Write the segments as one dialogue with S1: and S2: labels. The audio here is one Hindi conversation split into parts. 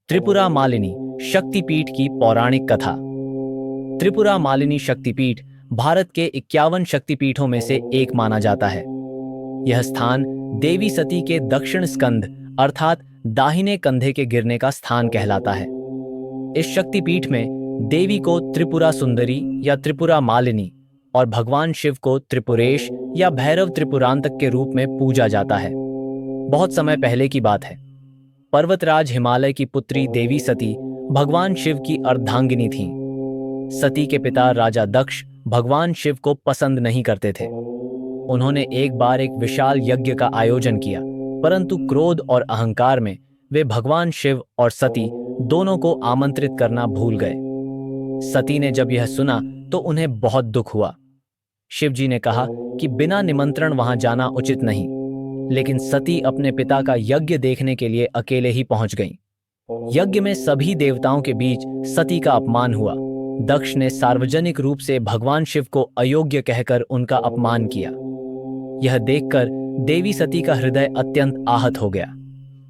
S1: त्रिपुरा मालिनी शक्तिपीठ की पौराणिक कथा। त्रिपुरा मालिनी शक्तिपीठ भारत के 51 शक्तिपीठों में से एक माना जाता है। यह स्थान देवी सती के दक्षिण स्कंध अर्थात दाहिने कंधे के गिरने का स्थान कहलाता है। इस शक्तिपीठ में देवी को त्रिपुरा सुंदरी या त्रिपुरा मालिनी और भगवान शिव को त्रिपुरेश या भैरव त्रिपुरांतक के रूप में पूजा जाता है। बहुत समय पहले की बात है। पर्वतराज हिमालय की पुत्री देवी सती भगवान शिव की अर्धांगिनी थीं। सती के पिता राजा दक्ष भगवान शिव को पसंद नहीं करते थे। उन्होंने एक बार एक विशाल यज्ञ का आयोजन किया, परंतु क्रोध और अहंकार में वे भगवान शिव और सती दोनों को आमंत्रित करना भूल गए। सती ने जब यह सुना तो उन्हें बहुत दुख हुआ। शिवजी ने कहा कि बिना निमंत्रण वहां जाना उचित नहीं, लेकिन सती अपने पिता का यज्ञ देखने के लिए अकेले ही पहुंच गईं। यज्ञ में सभी देवताओं के बीच सती का अपमान हुआ। दक्ष ने सार्वजनिक रूप से भगवान शिव को अयोग्य कहकर उनका अपमान किया। यह देखकर देवी सती का हृदय अत्यंत आहत हो गया।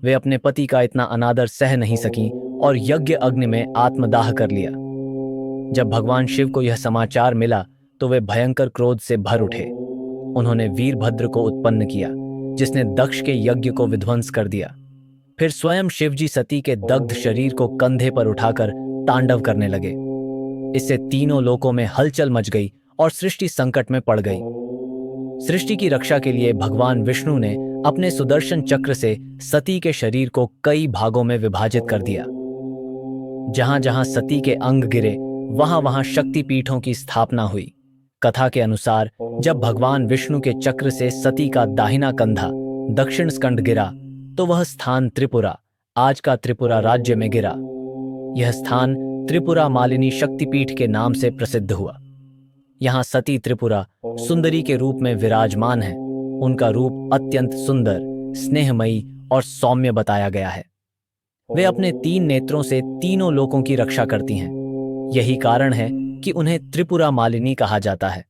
S1: वे अपने पति का इतना अनादर सह नहीं सकीं और यज्ञ अग्नि में आत्मदाह कर लिया। जब भगवान शिव को यह समाचार मिला तो वे भयंकर क्रोध से भर उठे। उन्होंने वीरभद्र को उत्पन्न किया, जिसने दक्ष के यज्ञ को विध्वंस कर दिया। फिर स्वयं शिवजी सती के दग्ध शरीर को कंधे पर उठाकर तांडव करने लगे। इससे तीनों लोकों में हलचल मच गई और सृष्टि संकट में पड़ गई। सृष्टि की रक्षा के लिए भगवान विष्णु ने अपने सुदर्शन चक्र से सती के शरीर को कई भागों में विभाजित कर दिया। जहां जहां सती के अंग गिरे वहां वहां शक्तिपीठों की स्थापना हुई। कथा के अनुसार जब भगवान विष्णु के चक्र से सती का दाहिना कंधा दक्षिण स्कंध गिरा तो वह स्थान त्रिपुरा, आज का त्रिपुरा राज्य में गिरा। यह स्थान त्रिपुरा मालिनी शक्तिपीठ के नाम से प्रसिद्ध हुआ। यहाँ सती त्रिपुरा सुंदरी के रूप में विराजमान है। उनका रूप अत्यंत सुंदर, स्नेहमयी और सौम्य बताया गया है। वे अपने 3 नेत्रों से तीनों लोकों की रक्षा करती हैं। यही कारण है कि उन्हें त्रिपुरा मालिनी कहा जाता है।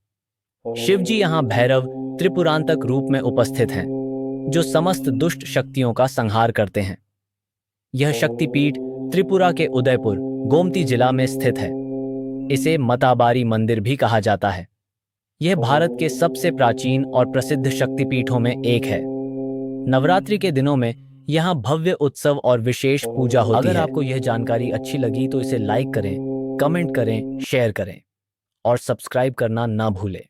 S1: शिवजी यहाँ भैरव त्रिपुरांतक रूप में उपस्थित हैं, जो समस्त दुष्ट शक्तियों का संहार करते हैं। यह शक्तिपीठ त्रिपुरा के उदयपुर, गोमती जिला में स्थित है। इसे मताबारी मंदिर भी कहा जाता है। यह भारत के सबसे प्राचीन और प्रसिद्ध शक्तिपीठों में एक है। नवरात्रि के दिनों में यहाँ भव्य उत्सव और विशेष पूजा होती है। अगर आपको यह जानकारी अच्छी लगी तो इसे लाइक करें, कमेंट करें, शेयर करें और सब्सक्राइब करना ना भूलें।